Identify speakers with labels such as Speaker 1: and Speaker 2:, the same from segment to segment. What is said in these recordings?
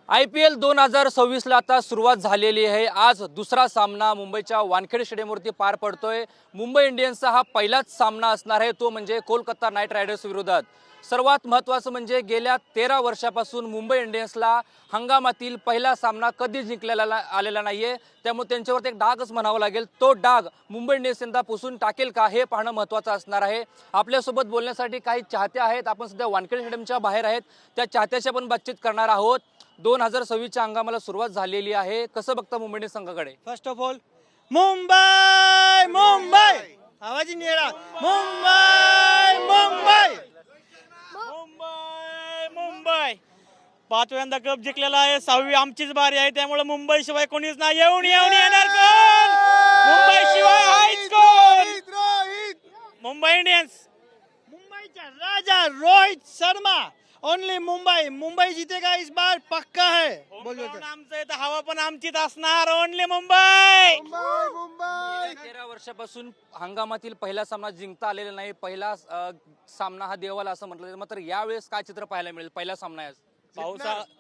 Speaker 1: IPL 2026ला आता सुरुवात झालेली आहे। आज दुसरा सामना मुंबईच्या वानखेडे स्टेडियमवरती पार पडतोय। मुंबई इंडियन्सचा हा पहिलाच सामना असणार आहे, तो म्हणजे कोलकाता नाईट रायडर्स विरोधात। सर्वात महत्त्वाचं म्हणजे गेल्या 13 वर्षापासून मुंबई इंडियन्सला हंगामातील पहिला सामना कधी जिंकलेला आलेला नाहीये, त्यामुळे त्यांच्यावरती एक डागच म्हणावा लागेल। तो डाग मुंबई इंडियन्स यंदा पुसून टाकेल का हे पाहणं महत्त्वाचं असणार आहे। आपल्यासोबत बोलण्यासाठी काही चाहते आहेत। आपण सध्या वानखेडे स्टेडियमच्या बाहेर आहेत, त्या चाहत्याशी आपण बातचीत करणार आहोत। 2026च्या हंगामाला सुरुवात झालेली आहे, कसं बघता मुंबई इंडियन्स संघाकडे?
Speaker 2: First of all Mumbai Mumbai आवाज ही नहीं आ रहा। मुंबई मुंबई मुंबई मुंबई 5व्यांदा कप जिंकलेला आहे, 6वी आमचीच बारी आहे, त्यामुळे मुंबई शिवाय कोणीच नाही। येऊन येणार कोण? मुंबई शिवाय आहेच कोण? मुंबई इंडियन्स, मुंबईचा राजा रोहित शर्मा। ओनली मुंबई, मुंबई जीतेगा इस बार पक्का है। बोलो आमचं इथं हवा पण आमचीच असणार। ओनली मुंबई मुंबई।
Speaker 1: 13 वर्षापासून हंगामातील पहिला सामना जिंकता आलेला नाही। पहिला सामना हा देवाला असं म्हटलं जातं, मात्र यावेळेस काय चित्र पाहायला मिळेल? पहिला सामना आहे आज।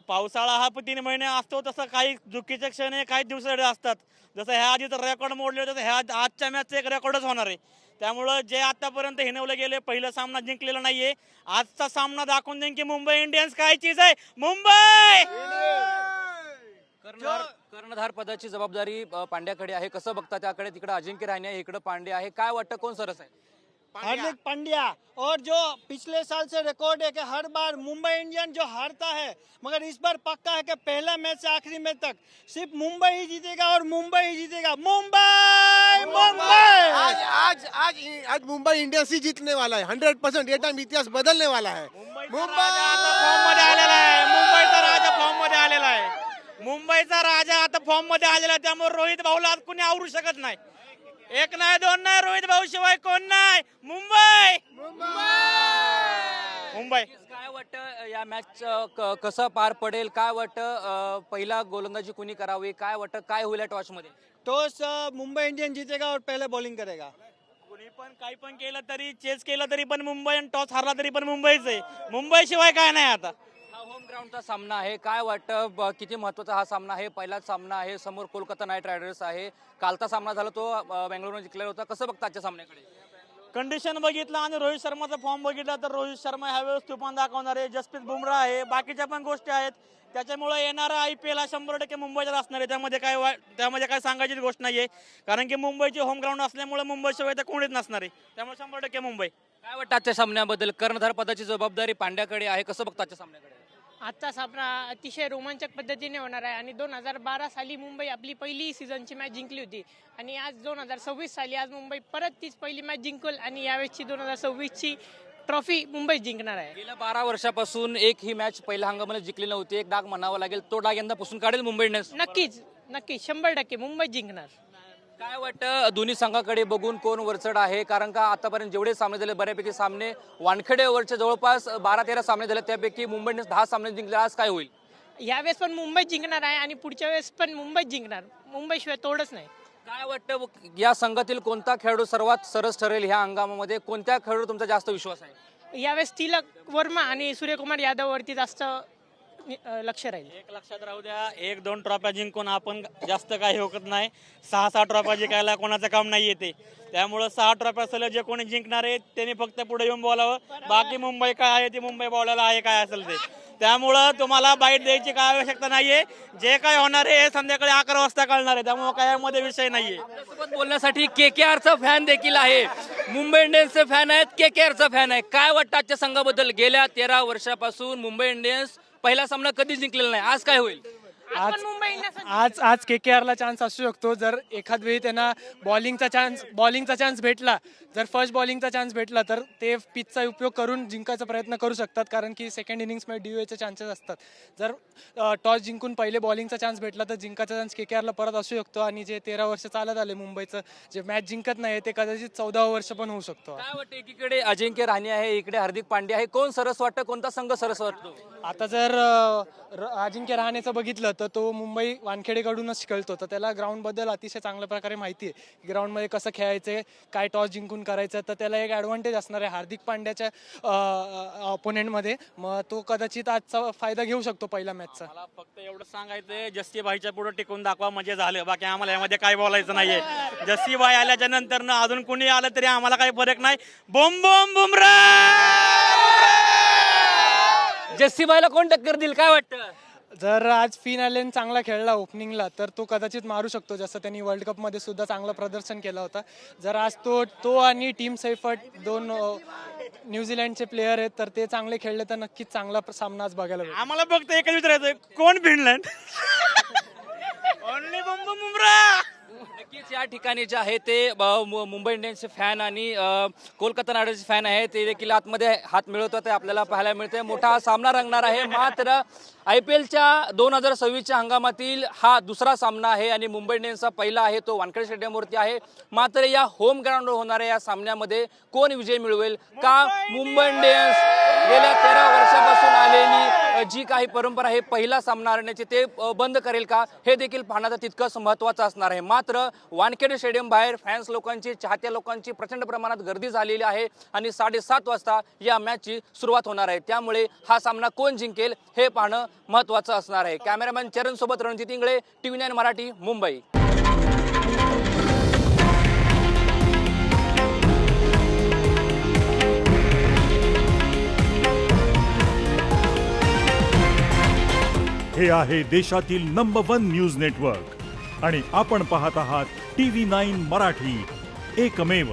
Speaker 2: पावसाळा हा 3 महिने असतो, तसं काही चुकीचे क्षण हे काही दिवसाकडे असतात। जसं ह्या आधी तर रेकॉर्ड मोडले होते, ह्या आजच्या मॅचचं एक रेकॉर्डच होणार आहे। त्यामुळं जे आतापर्यंत हिनवले गेले, पहिला सामना जिंकलेला नाहीये, आजचा सामना दाखवून देईन की मुंबई इंडियन्स काय चीज आहे। मुंबई
Speaker 1: कर्णधार पदाची जबाबदारी पांड्याकडे आहे, कसं बघता त्याकडे? तिकडे अजिंक्य रहाणे आहे, इकडे पांडे आहे, काय वाटतं कोण सरस आहे?
Speaker 2: हार्दिक पांड्या। और जो पिछले साल से रिकॉर्ड है कि हर बार मुंबई इंडियन जो हारता है, मगर इस बार पक्का है कि पहला मैच से आखिरी मैच तक सिर्फ मुंबई ही जीतेगा और मुंबई ही जीतेगा। मुंबई मुंबई
Speaker 3: आज आज आज आज मुंबई इंडियंस ही जीतने वाला है 100%। ये टाइम इतिहास बदलने वाला है।
Speaker 2: मुंबईचा राजा फॉर्म मध्ये आलेला आहे। मुंबईचा राजा आता फॉर्म मध्ये आलेला आहे, त्यामुळे रोहित भाऊला आज कोणी आवरू शकत नाही। एक नाही दोन नाही, रोहित भाऊ शिवाय कोण नाही। मुंबई मुंबई।
Speaker 1: काय वाटतं या मॅच कसं पार पडेल? काय वाटतं पहिला गोलंदाजी कोणी करावी? काय वाटतं काय होईल टॉस मध्ये?
Speaker 2: टॉस मुंबई इंडियन जीतेगा और पहले बॉलिंग करेगा। कोणी पण काही पण केलं तरी, चेस केलं तरी पण मुंबई, आणि टॉस हारला तरी पण मुंबईच आहे। मुंबई शिवाय काय नाही आता।
Speaker 1: हा होम ग्राउंडचा सामना आहे, काय वाटतं किती महत्त्वाचा हा सामना आहे? पहिलाच सामना आहे, समोर कोलकाता नाईट रायडर्स आहे। कालचा सामना झाला तो बेंगळुरूने जिंकलेला होता, कसं बघता आजच्या सामन्याकडे?
Speaker 2: कंडिशन बघितला आणि रोहित शर्माचा फॉर्म बघितला तर रोहित शर्मा ह्यावेळेस तुफान दाखवणार आहे। जसप्रीत बुमराह आहे, बाकीच्या पण गोष्टी आहेत, त्याच्यामुळे येणारा IPL हा 100% मुंबईचा असणार आहे। त्यामध्ये काय सांगायची गोष्ट नाहीये, कारण की मुंबईचे होम ग्राउंड असल्यामुळे मुंबईशिवाय तर कोणीच नसणार आहे, त्यामुळे 100% मुंबई।
Speaker 1: काय वाटतं आजच्या सामन्याबद्दल? कर्णधार पदाची जबाबदारी पांड्याकडे आहे, कसं बघता आजच्या सामन्याकडे?
Speaker 4: आजचा सामना अतिशय रोमांचक पद्धतीने होणार आहे आणि 2012 साली मुंबई आपली पहिली सीझनची मॅच जिंकली होती आणि आज 2026 साली आज मुंबई परत तीच पहिली मॅच जिंकल आणि यावेळेसची 2026ची ट्रॉफी मुंबई जिंकणार आहे।
Speaker 1: गेल्या 12 वर्षापासून एक ही मॅच पहिल्या हंगामाला जिंकली नव्हती, एक डाग म्हणावा लागेल, तो डाग यंदा पुसून काढेल मुंबई इंडियन्स?
Speaker 4: नक्कीच 100% मुंबई जिंकणार।
Speaker 1: काय वाटतं दोन्ही संघाकडे बघून कोण वरचढ आहे? कारण का आतापर्यंत जेवढे सामने झाले बऱ्यापैकी सामने वानखेडेवरचे जवळपास 12-13 सामने झाले, त्यापैकी मुंबई इंडियन्स 10 सामने जिंकले। आज काय होईल?
Speaker 4: यावेळेस पण मुंबई जिंकणार आहे आणि पुढच्या वेळेस पण मुंबई जिंकणार, मुंबईशिवाय तोडच नाही।
Speaker 1: काय वाटतं या संघातील कोणता खेळाडू सर्वात सरस ठरेल ह्या हंगामामध्ये? कोणत्या खेळाडू तुमचा जास्त विश्वास आहे?
Speaker 4: यावेळेस तिलक वर्मा आणि सूर्यकुमार यादववरती जास्त लक्ष राहील।
Speaker 2: एक लक्षात राहू द्या, 1-2 ट्रॉफ्या जिंकून आपण जास्त काही होत नाही, 6-6 ट्रॉफ्या जिंकायला कोणाचं काम नाही येते। त्यामुळे 6 ट्रॉफ्या सलग जे कोणी जिंकणार आहे त्यांनी फक्त पुढे येऊन बोलावं, बाकी मुंबई काय आहे ती मुंबई बोलायला आहे काय असेल ते। त्यामुळं तुम्हाला बाईट द्यायची काय आवश्यकता नाहीये, जे काय होणार आहे हे संध्याकाळी 11 वाजता कळणार आहे, त्यामुळे काय यामध्ये विषय नाहीये।
Speaker 1: आपल्यासोबत बोलण्यासाठी KKRचा फॅन देखील आहे, मुंबई इंडियन्सचे फॅन आहेत, KKRचा फॅन आहे। काय वाटतं आजच्या संघाबद्दल? गेल्या 13 वर्षापासून मुंबई इंडियन्स पहिला सामना कधी जिंकलेला नाही, आज काय होईल?
Speaker 5: आज KKRला चान्स असू शकतो, जर एखाद वेळी त्यांना बॉलिंगचा चान्स भेटला, जर फर्स्ट बॉलिंगचा चान्स भेटला तर ते पिचचा उपयोग करून जिंकायचा प्रयत्न करू शकतात, कारण की सेकंड इनिंग्समध्ये DOAचे चान्सेस असतात। जर टॉस जिंकून पहिले बॉलिंगचा चान्स भेटला तर जिंकायचा चान्स KKRला परत असू शकतो, आणि जे 13 वर्ष चालत आले मुंबईचं जे मॅच जिंकत नाही ते कदाचित 14 वर्ष पण होऊ शकतो।
Speaker 1: काय वाटतं एकीकडे अजिंक्य रहाणे आहे, इकडे हार्दिक पांड्या आहे, कोण सरस वाटतं? कोणता संघ सरस वाटतो?
Speaker 5: आता जर अजिंक्य रहाणेचं बघितलं तर तो मुंबई वानखेडेकडूनच खेळतो, तर त्याला ग्राउंडबद्दल अतिशय चांगल्या प्रकारे माहिती आहे. ग्राउंडमध्ये कसं खेळायचं, काय टॉस जिंकून करायचं, तर त्याला एक ॲडव्हान्टेज असणार आहे हार्दिक पांड्याच्या ऑपोनेंटमध्ये. मग तो कदाचित आजचा फायदा घेऊ शकतो पहिल्या मॅचचा.
Speaker 2: मला फक्त एवढं सांगायचंय, जस्सी भाईच्या पुढे टिकून दाखवा म्हणजे झालं. बाकी आम्हाला यामध्ये काय बोलायचं नाहीये. जस्सी भाई आल्याच्या नंतर ना अजून कुणी आलं तरी आम्हाला काही फरक नाही. बोम बोम बुमरा.
Speaker 1: जस्सीबाईला कोण टक्कर देईल काय वाटतं?
Speaker 5: जर आज फिन ॲलन चांगला खेळला ओपनिंगला तर तो कदाचित मारू शकतो, जसं त्यांनी वर्ल्ड कपमध्ये सुद्धा चांगलं प्रदर्शन केलं होतं. जर आज तो आणि टीम सैफर्ट दोन न्यूझीलंडचे प्लेयर आहेत, तर ते चांगले खेळले तर नक्कीच चांगला सामना आज बघायला भेटेल.
Speaker 2: आम्हाला फक्त एकच विचारायचं, कोण फिनलंड? ओनली बोम बोम बुमरा.
Speaker 1: नक्कीच या ठिकाणी जे आहे ते मुंबई इंडियन्सचे फॅन आणि कोलकाता नाईट रायडर्सचे फॅन आहे ते देखील आतमध्ये हात मिळवतात, ते आपल्याला पाहायला मिळते. मोठा सामना रंगणार आहे. मात्र IPLच्या 2026च्या हंगामातील हा दुसरा सामना आहे आणि मुंबई इंडियन्सचा पहिला आहे तो वानखेडे स्टेडियमवरती आहे. मात्र या होम ग्राउंडवर होणाऱ्या या सामन्यामध्ये कोण विजय मिळवेल? का मुंबई इंडियन्स गेल्या 13 वर्षापासून आलेली जी काही परंपरा आहे पहिला सामना हरण्याची ते बंद करेल का, हे देखील पाहण्याचं तितकंच महत्त्वाचं असणार आहे. मात्र वानखेडे स्टेडियम बाहेर फॅन्स लोकांची, चाहत्या लोकांची प्रचंड प्रमाणात गर्दी झालेली आहे आणि 7:30 वाजता या मॅचची सुरुवात होणार आहे. त्यामुळे हा सामना कोण जिंकेल हे पाहणं महत्त्वाचं असणार आहे. कॅमेरामॅन चरण सोबत रणजित इंगळे, TV9 मराठी, मुंबई.
Speaker 6: हे आहे देशातील नंबर 1 न्यूज नेटवर्क आणि आपण पाहत आहात TV9 मराठी, एकमेव.